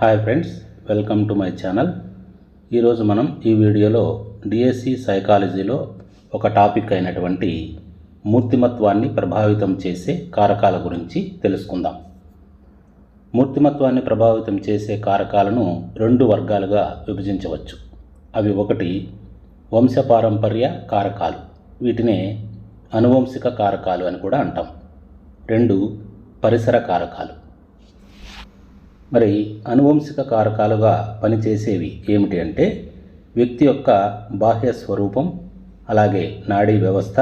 Hi friends, welcome to my channel. ఈరోజు మనం ఈ వీడియోలో డిఎస్సి సైకాలజీలో ఒక టాపిక్ అయినటువంటి మూర్తిమత్వాన్ని ప్రభావితం చేసే కారకాల గురించి తెలుసుకుందాం. మూర్తిమత్వాన్ని ప్రభావితం చేసే కారకాలను రెండు వర్గాలుగా విభజించవచ్చు. అవి ఒకటి వంశపారంపర్య కారకాలు, వీటినే అనువంశిక కారకాలు అని కూడా అంటాం. రెండు పరిసర కారకాలు. మరి అనువంశిక కారకాలుగా పనిచేసేవి ఏమిటి అంటే వ్యక్తి యొక్క బాహ్య స్వరూపం, అలాగే నాడీ వ్యవస్థ,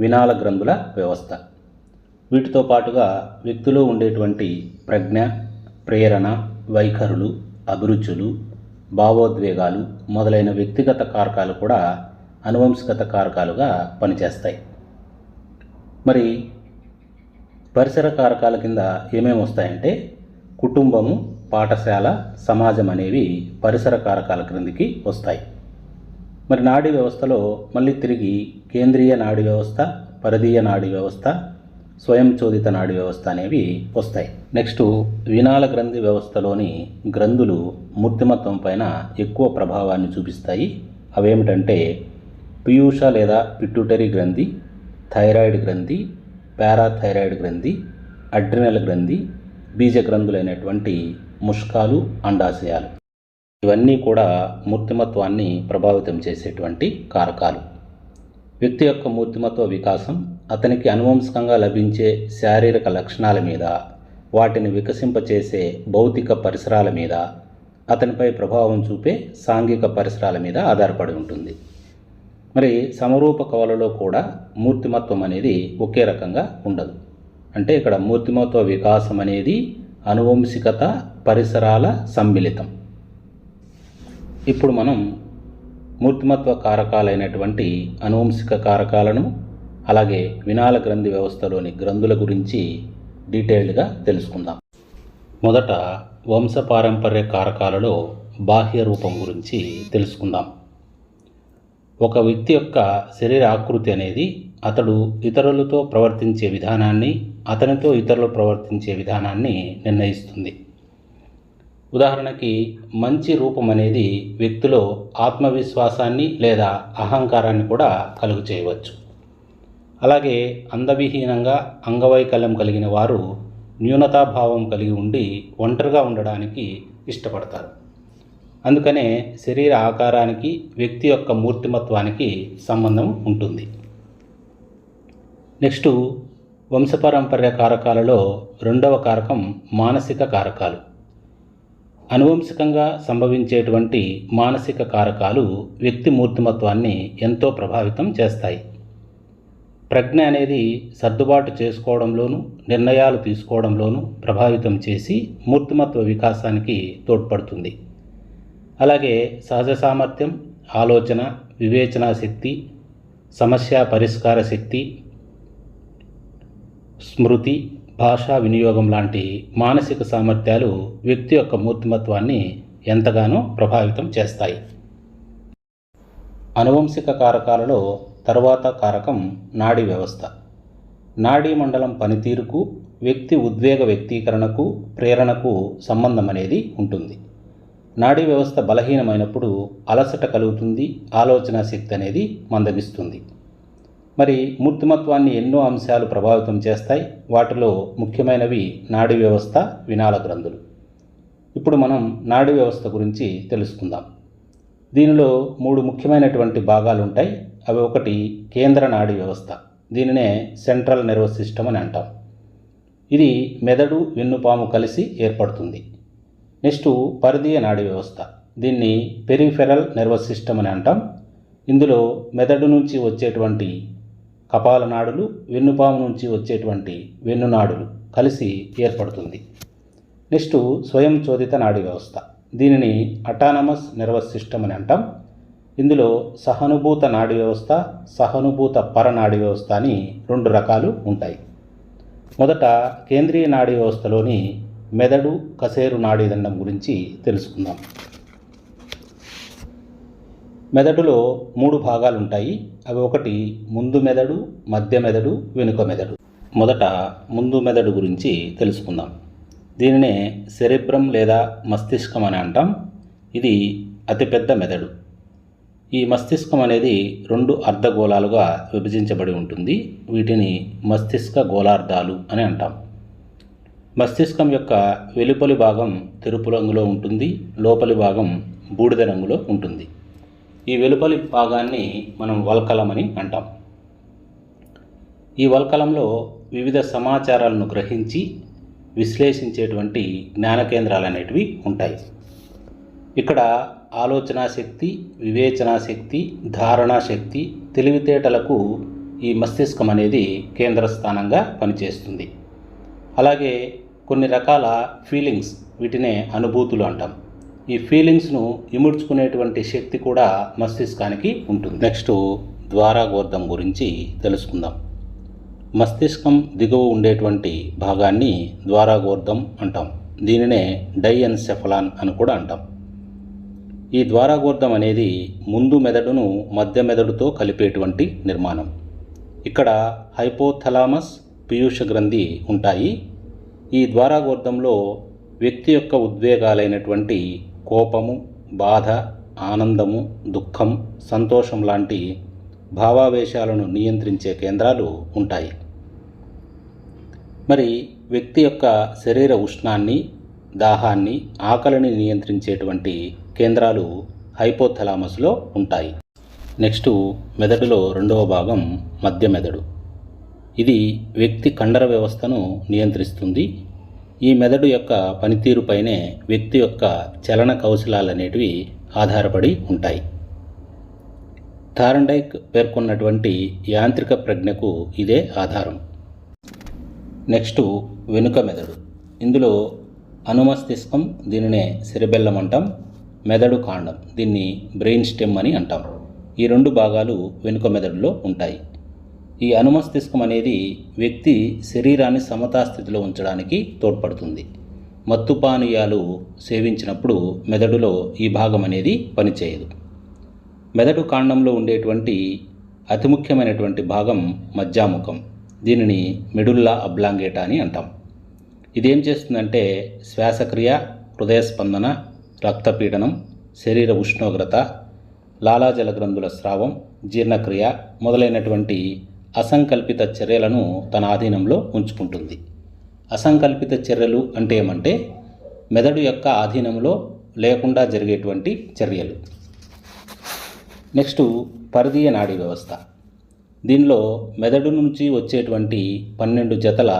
వినాల గ్రంథుల వ్యవస్థ. వీటితో పాటుగా వ్యక్తిలో ఉండేటువంటి ప్రజ్ఞ, ప్రేరణ, వైఖరులు, అభిరుచులు, భావోద్వేగాలు మొదలైన వ్యక్తిగత కారకాలు కూడా అనువంశికత కారకాలుగా పనిచేస్తాయి. మరి పరిసర కారకాల కింద ఏమేమి వస్తాయంటే కుటుంబము, పాఠశాల, సమాజం అనేవి పరిసర కారకాల క్రిందికి వస్తాయి. మరి నాడీ వ్యవస్థలో మళ్ళీ తిరిగి కేంద్రీయ నాడీ వ్యవస్థ, పరిధీయ నాడీ వ్యవస్థ, స్వయం చోదిత నాడీ వ్యవస్థ అనేవి వస్తాయి. నెక్స్ట్ వినాల గ్రంథి వ్యవస్థలోని గ్రంథులు మూర్తిమత్వం పైన ఎక్కువ ప్రభావాన్ని చూపిస్తాయి. అవేమిటంటే పీయూష లేదా పిట్యూటరీ గ్రంథి, థైరాయిడ్ గ్రంథి, పారాథైరాయిడ్ గ్రంథి, అడ్రినల్ గ్రంథి, బీజ గ్రంథులైనటువంటి ముష్కాలు, అండాశయాలు. ఇవన్నీ కూడా మూర్తిమత్వాన్ని ప్రభావితం చేసేటువంటి కారకాలు. వ్యక్తి యొక్క మూర్తిమత్వ వికాసం అతనికి అనువంశికంగా లభించే శారీరక లక్షణాల మీద, వాటిని వికసింపచేసే భౌతిక పరిసరాల మీద, అతనిపై ప్రభావం చూపే సాంఘిక పరిసరాల మీద ఆధారపడి ఉంటుంది. మరి సమరూప కవలలో కూడా మూర్తిమత్వం అనేది ఒకే రకంగా ఉండదు. అంటే ఇక్కడ మూర్తిమత్వ వికాసం అనేది అనువంశికత, పరిసరాల సమ్మిళితం. ఇప్పుడు మనం మూర్తిమత్వ కారకాలైనటువంటి అనువంశిక కారకాలను, అలాగే వినాల గ్రంథి వ్యవస్థలోని గ్రంథుల గురించి డీటెయిల్డ్గా తెలుసుకుందాం. మొదట వంశపారంపర్య కారకాలలో బాహ్య రూపం గురించి తెలుసుకుందాం. ఒక వ్యక్తి యొక్క శరీర ఆకృతి అనేది అతడు ఇతరులతో ప్రవర్తించే విధానాన్ని, అతనితో ఇతరులు ప్రవర్తించే విధానాన్ని నిర్ణయిస్తుంది. ఉదాహరణకి మంచి రూపం అనేది వ్యక్తిలో ఆత్మవిశ్వాసాన్ని లేదా అహంకారాన్ని కూడా కలుగు చేయవచ్చు. అలాగే అందవిహీనంగా అంగవైకల్యం కలిగిన వారు న్యూనతాభావం కలిగి ఉండి ఒంటరిగా ఉండడానికి ఇష్టపడతారు. అందుకనే శరీర ఆకారానికి వ్యక్తి యొక్క మూర్తిమత్వానికి సంబంధం ఉంటుంది. నెక్స్ట్ వంశపారంపర్య కారకాలలో రెండవ కారకం మానసిక కారకాలు. అనువంశికంగా సంభవించేటువంటి మానసిక కారకాలు వ్యక్తి మూర్తిమత్వాన్ని ఎంతో ప్రభావితం చేస్తాయి. ప్రజ్ఞ అనేది సర్దుబాటు చేసుకోవడంలోనూ, నిర్ణయాలు తీసుకోవడంలోనూ ప్రభావితం చేసి మూర్తిమత్వ వికాసానికి తోడ్పడుతుంది. అలాగే సహజ సామర్థ్యం, ఆలోచన, వివేచనా శక్తి, సమస్య పరిష్కార శక్తి, స్మృతి, భాషా వినియోగం లాంటి మానసిక సామర్థ్యాలు వ్యక్తి యొక్క మూర్తిమత్వాన్ని ఎంతగానో ప్రభావితం చేస్తాయి. అనువంశిక కారకాలలో తరువాత కారకం నాడీ వ్యవస్థ. నాడీ మండలం పనితీరుకు, వ్యక్తి ఉద్వేగ వ్యక్తీకరణకు, ప్రేరణకు సంబంధం అనేది ఉంటుంది. నాడీ వ్యవస్థ బలహీనమైనప్పుడు అలసట కలుగుతుంది, ఆలోచన శక్తి అనేది మందగిస్తుంది. మరి మూర్తిమత్వాన్ని ఎన్నో అంశాలు ప్రభావితం చేస్తాయి. వాటిలో ముఖ్యమైనవి నాడీ వ్యవస్థ, వినాల గ్రంథులు. ఇప్పుడు మనం నాడీ వ్యవస్థ గురించి తెలుసుకుందాం. దీనిలో మూడు ముఖ్యమైనటువంటి భాగాలు ఉంటాయి. అవి ఒకటి కేంద్ర నాడీ వ్యవస్థ, దీనినే సెంట్రల్ నర్వస్ సిస్టమ్ అని అంటాం. ఇది మెదడు, వెన్నుపాము కలిసి ఏర్పడుతుంది. నెక్స్ట్ పరిధీయ నాడీ వ్యవస్థ, దీన్ని పెరిఫెరల్ నర్వస్ సిస్టమ్ అని అంటాం. ఇందులో మెదడు నుంచి వచ్చేటువంటి కపాల నాడులు, వెన్నుపాము నుంచి వచ్చేటువంటి వెన్నునాడులు కలిసి ఏర్పడుతుంది. నెక్స్ట్ స్వయం చోదిత నాడీ వ్యవస్థ, దీనిని అటానమస్ నర్వస్ సిస్టమ్ అని అంటాం. ఇందులో సహానుభూత నాడీ వ్యవస్థ, సహానుభూత పరనాడీ వ్యవస్థ అని రెండు రకాలు ఉంటాయి. మొదట కేంద్రీయ నాడీ వ్యవస్థలోని మెదడు, కశేరు నాడీదండం గురించి తెలుసుకుందాం. మెదడులో మూడు భాగాలు ఉంటాయి. అవి ఒకటి ముందు మెదడు, మధ్య మెదడు, వెనుక మెదడు. మొదట ముందు మెదడు గురించి తెలుసుకుందాం. దీనినే సెరిబ్రమ్ లేదా మస్తిష్కం అని అంటాం. ఇది అతిపెద్ద మెదడు. ఈ మస్తిష్కం అనేది 2 అర్ధగోళాలుగా విభజించబడి ఉంటుంది. వీటిని మస్తిష్క గోళార్ధాలు అని అంటాం. మస్తిష్కం యొక్క వెలుపలి భాగం తెలుపు రంగులో ఉంటుంది, లోపలి భాగం బూడిద రంగులో ఉంటుంది. ఈ వెలుపలి భాగాన్ని మనం వల్కలం అని అంటాం. ఈ వల్కలంలో వివిధ సమాచారాలను గ్రహించి విశ్లేషించేటువంటి జ్ఞాన కేంద్రాలు అనేటివి ఉంటాయి. ఇక్కడ ఆలోచనా శక్తి, వివేచనా శక్తి, ధారణా శక్తి, తెలివితేటలకు ఈ మస్తిష్కం అనేది కేంద్ర స్థానంగా పనిచేస్తుంది. అలాగే కొన్ని రకాల ఫీలింగ్స్, వీటినే అనుభూతులు అంటాం. ఈ ఫీలింగ్స్ను ఇముడ్చుకునేటువంటి శక్తి కూడా మస్తిష్కానికి ఉంటుంది. నెక్స్ట్ ద్వారాగోర్ధం గురించి తెలుసుకుందాం. మస్తిష్కం దిగువ ఉండేటువంటి భాగాన్ని ద్వారాగోర్ధం అంటాం. దీనినే డైఎన్సెఫలాన్ అని కూడా అంటాం. ఈ ద్వారాగోర్ధం అనేది ముందు మెదడును మధ్య మెదడుతో కలిపేటువంటి నిర్మాణం. ఇక్కడ హైపోథలామస్, పీయూష గ్రంథి ఉంటాయి. ఈ ద్వారాగోర్ధంలో వ్యక్తి యొక్క ఉద్వేగాలైనటువంటి కోపము, బాధ, ఆనందము, దుఃఖం, సంతోషం లాంటి భావావేశాలను నియంత్రించే కేంద్రాలు ఉంటాయి. మరి వ్యక్తి యొక్క శరీర ఉష్ణాన్ని, దాహాన్ని, ఆకలిని నియంత్రించేటువంటి కేంద్రాలు హైపోథలామస్లో ఉంటాయి. నెక్స్ట్ మెదడులో 2వ భాగం మధ్య మెదడు. ఇది వ్యక్తి కండర వ్యవస్థను నియంత్రిస్తుంది. ఈ మెదడు యొక్క పనితీరుపైనే వ్యక్తి యొక్క చలన కౌశలాలు అనేటివి ఆధారపడి ఉంటాయి. థార్న్డైక్ పేర్కొన్నటువంటి యాంత్రిక ప్రజ్ఞకు ఇదే ఆధారం. నెక్స్ట్ వెనుక మెదడు. ఇందులో అనుమస్తిష్కం, దీనినే సెరిబెల్లం అంటాం, మెదడు కాండం, దీన్ని బ్రెయిన్ స్టెమ్ అని అంటాం. ఈ 2 భాగాలు వెనుక మెదడులో ఉంటాయి. ఈ అనుమస్తిష్కం అనేది వ్యక్తి శరీరాన్ని సమతాస్థితిలో ఉంచడానికి తోడ్పడుతుంది. మత్తు పానీయాలు సేవించినప్పుడు మెదడులో ఈ భాగం అనేది పనిచేయదు. మెదడు కాండంలో ఉండేటువంటి అతి ముఖ్యమైనటువంటి భాగం మజ్జాముఖం, దీనిని మెడుల్లా అబ్లాంగేటా అని అంటాం. ఇదేం చేస్తుందంటే శ్వాసక్రియ, హృదయ స్పందన, రక్తపీడనం, శరీర ఉష్ణోగ్రత, లాలాజల గ్రంథుల స్రావం, జీర్ణక్రియ మొదలైనటువంటి అసంకల్పిత చర్యలను తన ఆధీనంలో ఉంచుకుంటుంది. అసంకల్పిత చర్యలు అంటే ఏమంటే మెదడు యొక్క ఆధీనంలో లేకుండా జరిగేటువంటి చర్యలు. నెక్స్ట్ పరిధీయ నాడీ వ్యవస్థ. దీనిలో మెదడు నుంచి వచ్చేటువంటి 12 జతల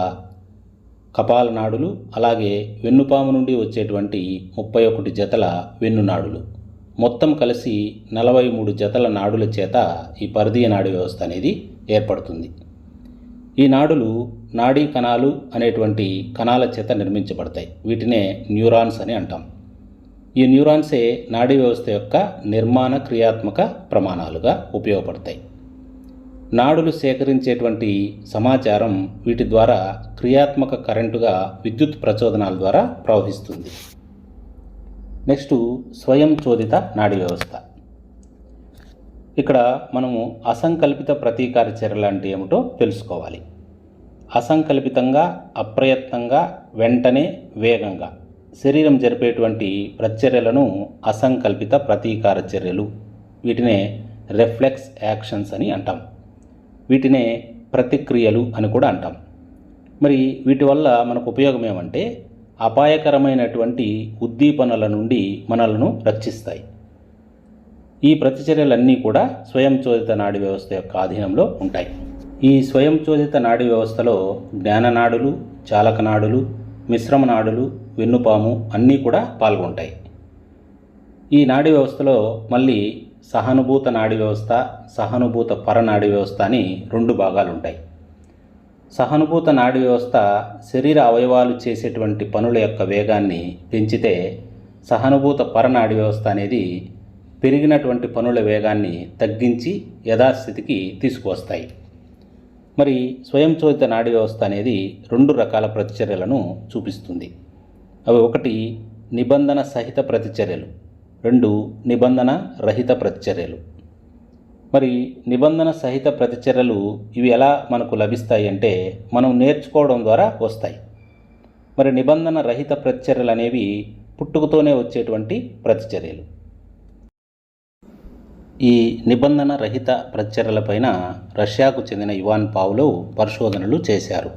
కపాల నాడులు, అలాగే వెన్నుపాము నుండి వచ్చేటువంటి 31 జతల వెన్నునాడులు, మొత్తం కలిసి 43 జతల నాడుల చేత ఈ పరిధీయ నాడీ వ్యవస్థ అనేది ఏర్పడుతుంది. ఈ నాడులు నాడీ కణాలు అనేటువంటి కణాల చేత నిర్మించబడతాయి. వీటినే న్యూరాన్స్ అని అంటాం. ఈ న్యూరాన్సే నాడీ వ్యవస్థ యొక్క నిర్మాణ క్రియాత్మక ప్రమాణాలుగా ఉపయోగపడతాయి. నాడులు సేకరించేటువంటి సమాచారం వీటి ద్వారా క్రియాత్మక కరెంటుగా విద్యుత్ ప్రచోదనాల ద్వారా ప్రవహిస్తుంది. నెక్స్ట్ స్వయం చోదిత నాడీ వ్యవస్థ. ఇక్కడ మనము అసంకల్పిత ప్రతీకార చర్యలు అంటే ఏమిటో తెలుసుకోవాలి. అసంకల్పితంగా, అప్రయత్నంగా, వెంటనే, వేగంగా శరీరం జరిపేటువంటి ప్రతిచర్యలను అసంకల్పిత ప్రతీకార చర్యలు, వీటినే రిఫ్లెక్స్ యాక్షన్స్ అని అంటాం. వీటినే ప్రతిక్రియలు అని కూడా అంటాం. మరి వీటి వల్ల మనకు ఉపయోగం ఏమంటే అపాయకరమైనటువంటి ఉద్దీపనల నుండి మనలను రక్షిస్తాయి. ఈ ప్రతిచర్యలన్నీ కూడా స్వయం చోదిత నాడీ వ్యవస్థ యొక్క ఆధీనంలో ఉంటాయి. ఈ స్వయం చోదిత నాడీ వ్యవస్థలో జ్ఞాననాడులు, చాలకనాడులు, మిశ్రమ నాడులు, వెన్నుపాము అన్నీ కూడా పాల్గొంటాయి. ఈ నాడీ వ్యవస్థలో మళ్ళీ సహానుభూత నాడీ వ్యవస్థ, సహానుభూత పరనాడీ వ్యవస్థ అని 2 భాగాలు ఉంటాయి. సహానుభూత నాడీ వ్యవస్థ శరీర అవయవాలు చేసేటువంటి పనుల యొక్క వేగాన్ని పెంచితే, సహానుభూత పరనాడీ వ్యవస్థ అనేది పెరిగినటువంటి పనుల వేగాన్ని తగ్గించి యథాస్థితికి తీసుకువస్తాయి. మరి స్వయం చోదిత నాడీ వ్యవస్థ అనేది 2 రకాల ప్రతిచర్యలను చూపిస్తుంది. అవి 1 నిబంధన సహిత ప్రతిచర్యలు, 2 నిబంధన రహిత ప్రతిచర్యలు. మరి నిబంధన సహిత ప్రతిచర్యలు ఇవి ఎలా మనకు లభిస్తాయి అంటే మనం నేర్చుకోవడం ద్వారా వస్తాయి. మరి నిబంధన రహిత ప్రతిచర్యలు అనేవి పుట్టుకతోనే వచ్చేటువంటి ప్రతిచర్యలు. ఈ నిబంధన రహిత ప్రతిచర్యలపైన రష్యాకు చెందిన ఇవాన్ పావ్లోవ్ పరిశోధనలు చేశారు.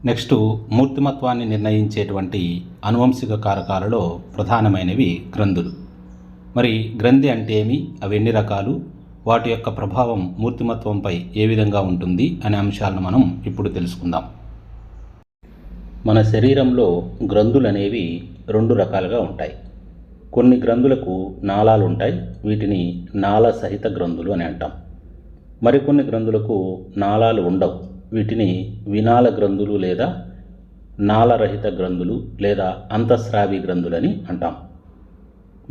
నెక్స్ట్, మూర్తిమత్వాన్ని నిర్ణయించేటువంటి అనువంశిక కారకాలలో ప్రధానమైనవి గ్రంథులు. మరి గ్రంథి అంటే ఏమి, అవి ఎన్ని రకాలు, వాటి యొక్క ప్రభావం మూర్తిమత్వంపై ఏ విధంగా ఉంటుంది అనే అంశాలను మనం ఇప్పుడు తెలుసుకుందాం. మన శరీరంలో గ్రంథులు అనేవి రెండు రకాలుగా ఉంటాయి. కొన్ని గ్రంథులకు నాళాలు ఉంటాయి, వీటిని నాళ సహిత గ్రంథులు అని అంటాం. మరికొన్ని గ్రంథులకు నాళాలు ఉండవు, వీటిని వినాళ గ్రంథులు లేదా నాళరహిత గ్రంథులు లేదా అంతఃస్రావి గ్రంథులని అంటాం.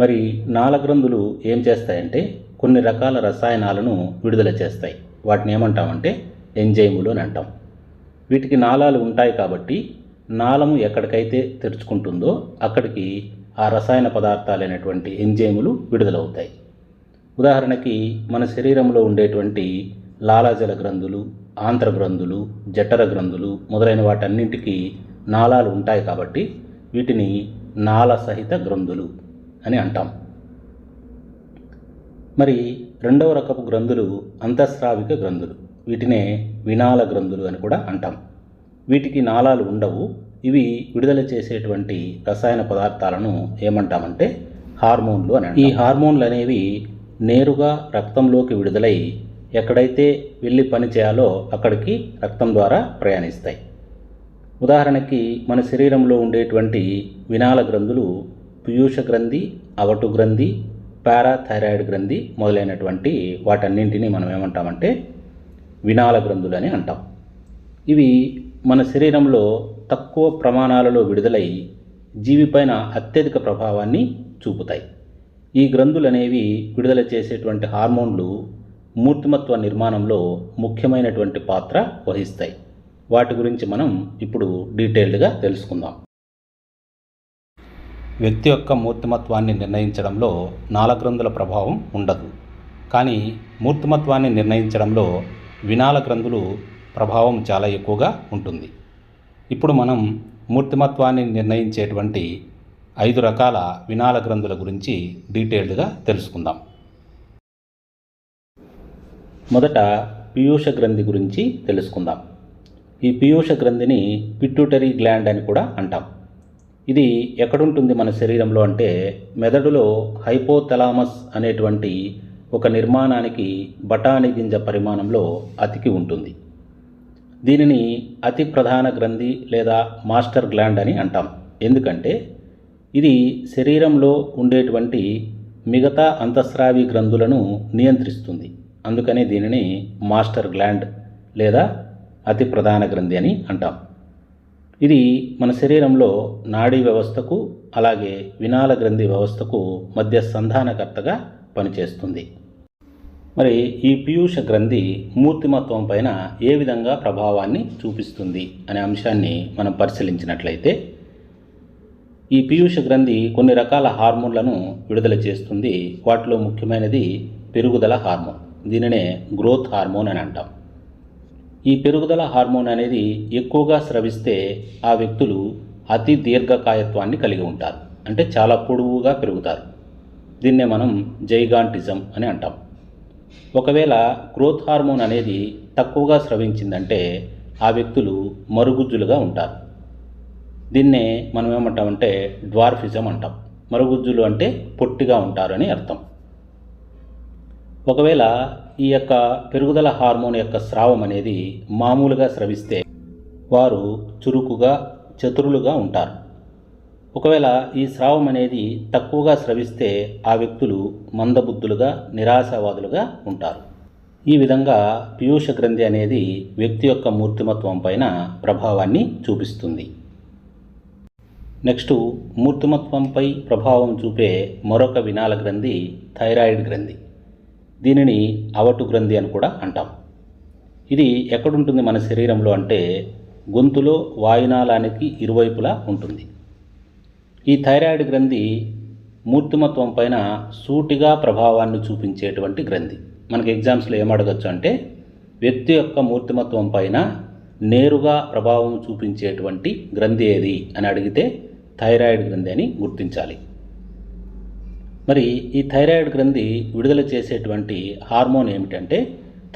మరి నాళ గ్రంథులు ఏం చేస్తాయంటే కొన్ని రకాల రసాయనాలను విడుదల చేస్తాయి. వాటిని ఏమంటామంటే ఎంజైములు అని అంటాం. వీటికి నాళాలు ఉంటాయి కాబట్టి నాళము ఎక్కడికైతే తెరుచుకుంటుందో అక్కడికి ఆ రసాయన పదార్థాలైనటువంటి ఎంజైములు విడుదలవుతాయి. ఉదాహరణకి మన శరీరంలో ఉండేటువంటి లాలాజల గ్రంథులు, ఆంత్ర గ్రంథులు, జఠర గ్రంథులు మొదలైన వాటన్నింటికి నాళాలు ఉంటాయి కాబట్టి వీటిని నాళ సహిత గ్రంథులు అని అంటాం. మరి రెండవ రకపు గ్రంథులు అంతఃస్రావిక గ్రంథులు, వీటినే వినాళ గ్రంథులు అని కూడా అంటాం. వీటికి నాళాలు ఉండవు, ఇవి విడుదల చేసేటువంటి రసాయన పదార్థాలను ఏమంటామంటే హార్మోన్లు అని అంటాం. ఈ హార్మోన్లు అనేవి నేరుగా రక్తంలోకి విడుదలై ఎక్కడైతే వెళ్ళి పని చేయాలో అక్కడికి రక్తం ద్వారా ప్రయాణిస్తాయి. ఉదాహరణకి మన శరీరంలో ఉండేటువంటి వినాళ గ్రంథులు పీయూష గ్రంథి, అవటు గ్రంథి, పారాథైరాయిడ్ గ్రంథి మొదలైనటువంటి వాటన్నింటినీ మనం ఏమంటామంటే వినాళ గ్రంథులు అని అంటాం. ఇవి మన శరీరంలో తక్కువ ప్రమాణాలలో విడుదలై జీవిపైన అత్యధిక ప్రభావాన్ని చూపుతాయి. ఈ గ్రంథులు అనేవి విడుదల చేసేటువంటి హార్మోన్లు మూర్తిమత్వ నిర్మాణంలో ముఖ్యమైనటువంటి పాత్ర వహిస్తాయి. వాటి గురించి మనం ఇప్పుడు డీటెయిల్డ్గా తెలుసుకుందాం. వ్యక్తి యొక్క మూర్తిమత్వాన్ని నిర్ణయించడంలో నాళగ్రంథుల ప్రభావం ఉండదు, కానీ మూర్తిమత్వాన్ని నిర్ణయించడంలో వినాళ గ్రంథులు ప్రభావం చాలా ఎక్కువగా ఉంటుంది. ఇప్పుడు మనం మూర్తిమత్వాన్ని నిర్ణయించేటువంటి 5 రకాల వినాళ గ్రంథుల గురించి డీటెయిల్డ్గా తెలుసుకుందాం. మొదట పీయూష గ్రంథి గురించి తెలుసుకుందాం. ఈ పీయూష గ్రంథిని పిట్యూటరీ గ్లాండ్ అని కూడా అంటాం. ఇది ఎక్కడుంటుంది మన శరీరంలో అంటే మెదడులో హైపోథలామస్ అనేటువంటి ఒక నిర్మాణానికి బఠానీ గింజ పరిమాణంలో అతికి ఉంటుంది. దీనిని అతి ప్రధాన గ్రంథి లేదా మాస్టర్ గ్లాండ్ అని అంటాం. ఎందుకంటే ఇది శరీరంలో ఉండేటువంటి మిగతా అంతఃస్రావి గ్రంథులను నియంత్రిస్తుంది. అందుకని దీనిని మాస్టర్ గ్లాండ్ లేదా అతి ప్రధాన గ్రంథి అని అంటాం. ఇది మన శరీరంలో నాడీ వ్యవస్థకు అలాగే వినాళ గ్రంథి వ్యవస్థకు మధ్య సంధానకర్తగా పనిచేస్తుంది. మరి ఈ పీయూష గ్రంథి మూర్తిమత్వం పైన ఏ విధంగా ప్రభావాన్ని చూపిస్తుంది అనే అంశాన్ని మనం పరిశీలించినట్లయితే ఈ పీయూష గ్రంథి కొన్ని రకాల హార్మోన్లను విడుదల చేస్తుంది. వాటిలో ముఖ్యమైనది పెరుగుదల హార్మోన్, దీనినే గ్రోత్ హార్మోన్ అని అంటాం. ఈ పెరుగుదల హార్మోన్ అనేది ఎక్కువగా స్రవిస్తే ఆ వ్యక్తులు అతి దీర్ఘకాయత్వాన్ని కలిగి ఉంటారు, అంటే చాలా పొడవుగా పెరుగుతారు. దీన్నే మనం జైగాంటిజం అని అంటాం. ఒకవేళ గ్రోత్ హార్మోన్ అనేది తక్కువగా స్రవించిందంటే ఆ వ్యక్తులు మరుగుజ్జులుగా ఉంటారు. దీన్నే మనం ఏమంటామంటే డ్వార్ఫిజం అంటాం. మరుగుజ్జులు అంటే పొట్టిగా ఉంటారు అని అర్థం. ఒకవేళ ఈ యొక్క పెరుగుదల హార్మోన్ యొక్క స్రావం అనేది మామూలుగా స్రవిస్తే వారు చురుకుగా చతురులుగా ఉంటారు. ఒకవేళ ఈ స్రావం అనేది తక్కువగా స్రవిస్తే ఆ వ్యక్తులు మందబుద్ధులుగా నిరాశావాదులుగా ఉంటారు. ఈ విధంగా పీయూష గ్రంథి అనేది వ్యక్తి యొక్క మూర్తిమత్వం పైన ప్రభావాన్ని చూపిస్తుంది. నెక్స్ట్, మూర్తిమత్వంపై ప్రభావం చూపే మరొక వినాళ గ్రంథి థైరాయిడ్ గ్రంథి. దీనిని అవటు గ్రంథి అని కూడా అంటాం. ఇది ఎక్కడుంటుంది మన శరీరంలో అంటే గొంతులో వాయునాళానికి ఇరువైపులా ఉంటుంది. ఈ థైరాయిడ్ గ్రంథి మూర్తిమత్వం పైన సూటిగా ప్రభావాన్ని చూపించేటువంటి గ్రంథి. మనకి ఎగ్జామ్స్లో ఏమడగచ్చు అంటే వ్యక్తి యొక్క మూర్తిమత్వం పైన నేరుగా ప్రభావం చూపించేటువంటి గ్రంథి ఏది అని అడిగితే థైరాయిడ్ గ్రంథి అని గుర్తించాలి. మరి ఈ థైరాయిడ్ గ్రంథి విడుదల చేసేటువంటి హార్మోన్ ఏమిటంటే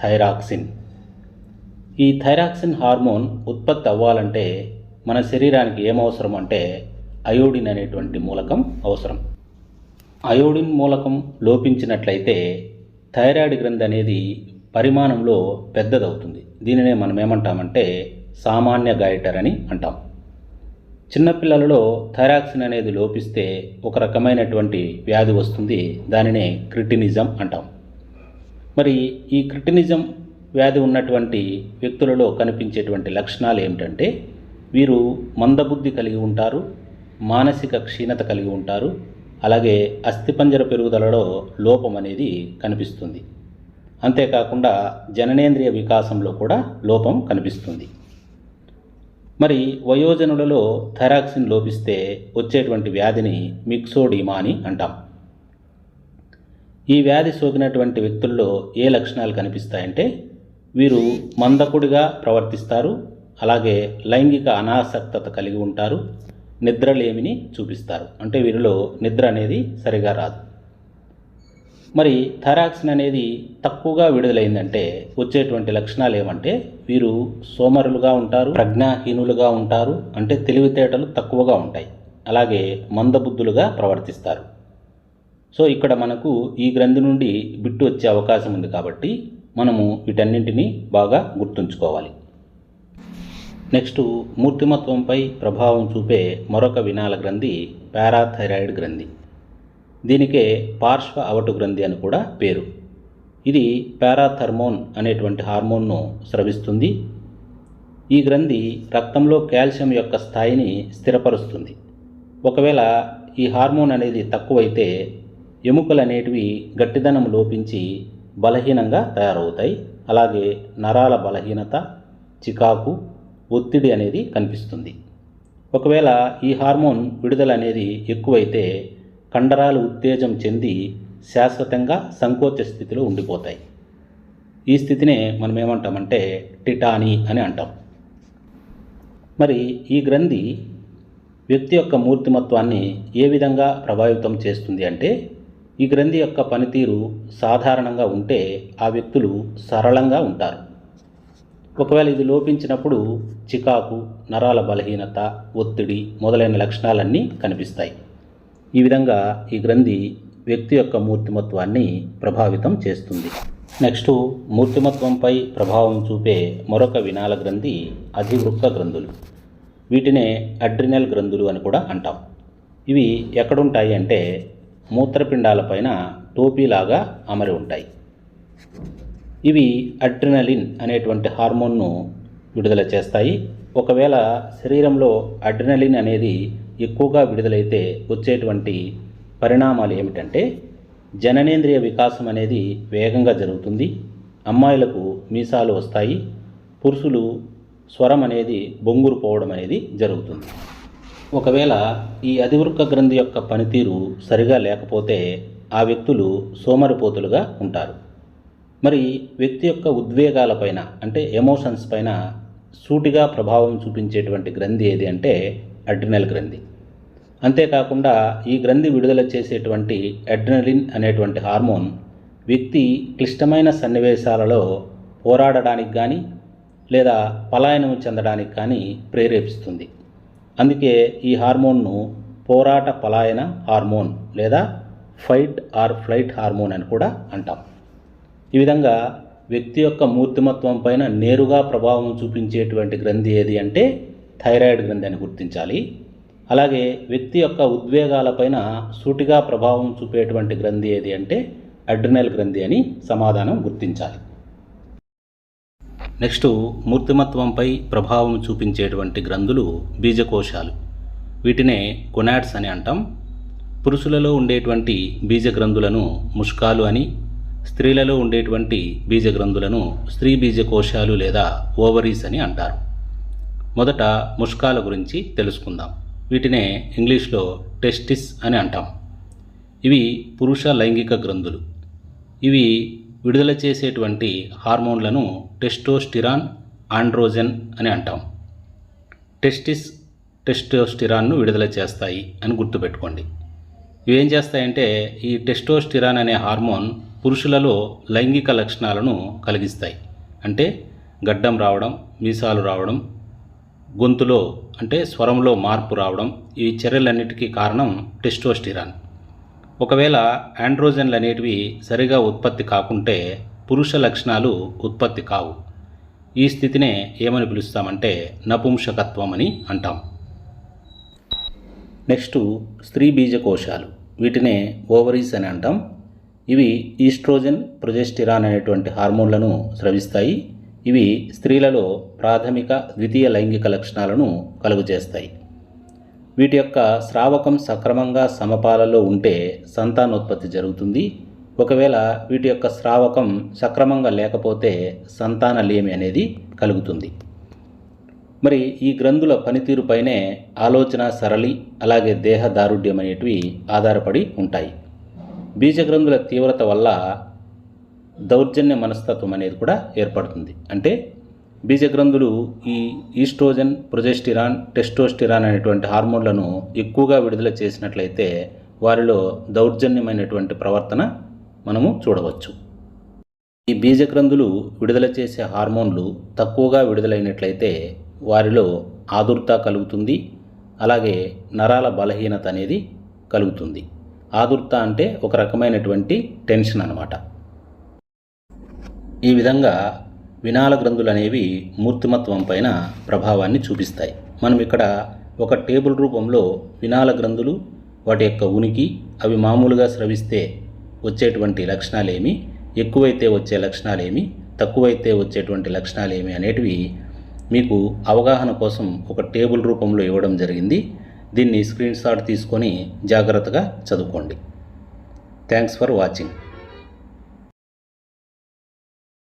థైరాక్సిన్. ఈ థైరాక్సిన్ హార్మోన్ ఉత్పత్తి అవ్వాలంటే మన శరీరానికి ఏమవసరం అంటే అయోడిన్ అనేటువంటి మూలకం అవసరం. అయోడిన్ మూలకం లోపించినట్లయితే థైరాయిడ్ గ్రంథి అనేది పరిమాణంలో పెద్దదవుతుంది. దీనినే మనం ఏమంటామంటే సామాన్య గాయిటర్ అని అంటాం. చిన్నపిల్లలలో థైరాక్సిన్ అనేది లోపిస్తే ఒక రకమైనటువంటి వ్యాధి వస్తుంది. దానినే క్రిటినిజం అంటాం. మరి ఈ క్రిటినిజం వ్యాధి ఉన్నటువంటి వ్యక్తులలో కనిపించేటువంటి లక్షణాలు ఏమిటంటే వీరు మందబుద్ధి కలిగి ఉంటారు, మానసిక క్షీణత కలిగి ఉంటారు, అలాగే అస్థిపంజర పెరుగుదలలో లోపం అనేది కనిపిస్తుంది. అంతేకాకుండా జననేంద్రియ వికాసంలో కూడా లోపం కనిపిస్తుంది. మరి వయోజనులలో థైరాక్సిన్ లోపిస్తే వచ్చేటువంటి వ్యాధిని మిక్సోడిమా అని అంటాం. ఈ వ్యాధి సోకినటువంటి వ్యక్తుల్లో ఏ లక్షణాలు కనిపిస్తాయంటే వీరు మందకుడిగా ప్రవర్తిస్తారు, అలాగే లైంగిక అనాసక్తత కలిగి ఉంటారు, నిద్రలేమిని చూపిస్తారు. అంటే వీరిలో నిద్ర అనేది సరిగా రాదు. మరి థైరాక్సిన్ అనేది తక్కువగా విడుదలైందంటే వచ్చేటువంటి లక్షణాలు ఏమంటే వీరు సోమరులుగా ఉంటారు, ప్రజ్ఞాహీనులుగా ఉంటారు, అంటే తెలివితేటలు తక్కువగా ఉంటాయి, అలాగే మందబుద్ధులుగా ప్రవర్తిస్తారు. సో ఇక్కడ మనకు ఈ గ్రంథి నుండి బిట్టు వచ్చే అవకాశం ఉంది కాబట్టి మనము వీటన్నింటినీ బాగా గుర్తుంచుకోవాలి. నెక్స్ట్ మూర్తిమత్వంపై ప్రభావం చూపే మరొక వినాల గ్రంథి పారాథైరాయిడ్ గ్రంథి. దీనికే పార్శ్వ అవటు గ్రంథి అని కూడా పేరు. ఇది పారాథర్మోన్ అనేటువంటి హార్మోన్ను స్రవిస్తుంది. ఈ గ్రంథి రక్తంలో కాల్షియం యొక్క స్థాయిని స్థిరపరుస్తుంది. ఒకవేళ ఈ హార్మోన్ అనేది తక్కువైతే ఎముకలు అనేటివి గట్టిదనం లోపించి బలహీనంగా తయారవుతాయి. అలాగే నరాల బలహీనత, చికాకు, ఒత్తిడి అనేది కనిపిస్తుంది. ఒకవేళ ఈ హార్మోన్ విడుదల అనేది ఎక్కువైతే కండరాలు ఉత్తేజం చెంది శాశ్వతంగా సంకోచ స్థితిలో ఉండిపోతాయి. ఈ స్థితినే మనం ఏమంటామంటే టిటానీ అని అంటాం. మరి ఈ గ్రంథి వ్యక్తి యొక్క మూర్తిమత్వాన్ని ఏ విధంగా ప్రభావితం చేస్తుంది అంటే ఈ గ్రంథి యొక్క పనితీరు సాధారణంగా ఉంటే ఆ వ్యక్తులు సరళంగా ఉంటారు. ఒకవేళ ఇది లోపించినప్పుడు చికాకు, నరాల బలహీనత, ఒత్తిడి మొదలైన లక్షణాలన్నీ కనిపిస్తాయి. ఈ విధంగా ఈ గ్రంథి వ్యక్తి యొక్క మూర్తిమత్వాన్ని ప్రభావితం చేస్తుంది. నెక్స్ట్ మూర్తిమత్వంపై ప్రభావం చూపే మరొక వినాల గ్రంథి అధివృక్క గ్రంథులు. వీటినే అడ్రినల్ గ్రంథులు అని కూడా అంటాం. ఇవి ఎక్కడుంటాయి అంటే మూత్రపిండాలపైన టోపీలాగా అమరి ఉంటాయి. ఇవి అడ్రినలిన్ అనేటువంటి హార్మోన్ను విడుదల చేస్తాయి. ఒకవేళ శరీరంలో అడ్రినలిన్ అనేది ఎక్కువగా విడుదలైతే వచ్చేటువంటి పరిణామాలు ఏమిటంటే జననేంద్రియ వికాసం అనేది వేగంగా జరుగుతుంది. అమ్మాయిలకు మీసాలు వస్తాయి. పురుషులు స్వరం అనేది బొంగురు పోవడం అనేది జరుగుతుంది. ఒకవేళ ఈ అధివృక్క గ్రంథి యొక్క పనితీరు సరిగా లేకపోతే ఆ వ్యక్తులు సోమరిపోతులుగా ఉంటారు. మరి వ్యక్తి యొక్క ఉద్వేగాలపైన అంటే ఎమోషన్స్ పైన సూటిగా ప్రభావం చూపించేటువంటి గ్రంథి ఏది అంటే అడ్రినల్ గ్రంథి. అంతేకాకుండా ఈ గ్రంథి విడుదల చేసేటువంటి అడ్రినలిన్ అనేటువంటి హార్మోన్ వ్యక్తి క్లిష్టమైన సన్నివేశాలలో పోరాడడానికి కానీ లేదా పలాయనం చెందడానికి కానీ ప్రేరేపిస్తుంది. అందుకే ఈ హార్మోన్ను పోరాట పలాయన హార్మోన్ లేదా ఫైట్ ఆర్ ఫ్లైట్ హార్మోన్ అని కూడా అంటాం. ఈ విధంగా వ్యక్తి యొక్క మూర్తిమత్వం పైన నేరుగా ప్రభావం చూపించేటువంటి గ్రంథి ఏది అంటే థైరాయిడ్ గ్రంథి అని గుర్తించాలి. అలాగే వ్యక్తి యొక్క ఉద్వేగాలపైన సూటిగా ప్రభావం చూపేటువంటి గ్రంథి ఏది అంటే అడ్రినల్ గ్రంథి అని సమాధానం గుర్తించాలి. నెక్స్ట్ మూర్తిమత్వంపై ప్రభావం చూపించేటువంటి గ్రంథులు బీజకోశాలు. వీటినే గొనాడ్స్ అని అంటాం. పురుషులలో ఉండేటువంటి బీజ గ్రంథులను ముష్కాలు అని, స్త్రీలలో ఉండేటువంటి బీజ గ్రంథులను స్త్రీ బీజకోశాలు లేదా ఓవరీస్ అని అంటారు. మొదట ముష్కాల గురించి తెలుసుకుందాం. వీటినే ఇంగ్లీష్లో టెస్టిస్ అని అంటాం. ఇవి పురుష లైంగిక గ్రంథులు. ఇవి విడుదల చేసేటువంటి హార్మోన్లను టెస్టోస్టిరాన్, ఆండ్రోజెన్ అని అంటాం. టెస్టోస్టిరాన్ను విడుదల చేస్తాయి అని గుర్తుపెట్టుకోండి. ఇవేం చేస్తాయంటే ఈ టెస్టోస్టిరాన్ అనే హార్మోన్ పురుషులలో లైంగిక లక్షణాలను కలిగిస్తాయి. అంటే గడ్డం రావడం, మీసాలు రావడం, గొంతులో అంటే స్వరంలో మార్పు రావడం, ఈ చర్యలన్నిటికీ కారణం టెస్టోస్టిరాన్. ఒకవేళ ఆండ్రోజన్లు అనేటివి సరిగా ఉత్పత్తి కాకుంటే పురుష లక్షణాలు ఉత్పత్తి కావు. ఈ స్థితినే ఏమని పిలుస్తామంటే నపుంసకత్వం అని అంటాం. నెక్స్ట్ స్త్రీ బీజకోశాలు, వీటినే ఓవరీస్ అని అంటాం. ఇవి ఈస్ట్రోజన్, ప్రొజెస్టిరాన్ అనేటువంటి హార్మోన్లను స్రవిస్తాయి. ఇవి స్త్రీలలో ప్రాథమిక, ద్వితీయ లైంగిక లక్షణాలను కలుగజేస్తాయి. వీటి యొక్క స్రావకం సక్రమంగా సమపాలలో ఉంటే సంతానోత్పత్తి జరుగుతుంది. ఒకవేళ వీటి యొక్క స్రావకం సక్రమంగా లేకపోతే సంతానలేమి అనేది కలుగుతుంది. మరి ఈ గ్రంథుల పనితీరుపైనే ఆలోచన సరళి, అలాగే దేహ దారుఢ్యం అనేటివి ఆధారపడి ఉంటాయి. బీజగ్రంథుల తీవ్రత వల్ల దౌర్జన్య మనస్తత్వం అనేది కూడా ఏర్పడుతుంది. అంటే బీజగ్రంథులు ఈ ఈస్ట్రోజన్, ప్రొజెస్టిరాన్, టెస్టోస్టిరాన్ అనేటువంటి హార్మోన్లను ఎక్కువగా విడుదల చేసినట్లయితే వారిలో దౌర్జన్యమైనటువంటి ప్రవర్తన మనము చూడవచ్చు. ఈ బీజగ్రంథులు విడుదల చేసే హార్మోన్లు తక్కువగా విడుదలైనట్లయితే వారిలో ఆదుర్త కలుగుతుంది. అలాగే నరాల బలహీనత అనేది కలుగుతుంది. ఆదుర్త అంటే ఒక రకమైనటువంటి టెన్షన్ అన్నమాట. ఈ విధంగా వినాల గ్రంథులు అనేవి మూర్తిమత్వం పైన ప్రభావాన్ని చూపిస్తాయి. మనం ఇక్కడ ఒక టేబుల్ రూపంలో వినాల గ్రంథులు, వాటి యొక్క ఉనికి, అవి మామూలుగా స్రవిస్తే వచ్చేటువంటి లక్షణాలేమి, ఎక్కువైతే వచ్చే లక్షణాలేమి, తక్కువైతే వచ్చేటువంటి లక్షణాలేమి అనేటివి మీకు అవగాహన కోసం ఒక టేబుల్ రూపంలో ఇవ్వడం జరిగింది. దీన్ని స్క్రీన్ షాట్ తీసుకొని జాగ్రత్తగా చదువుకోండి. Thanks for watching.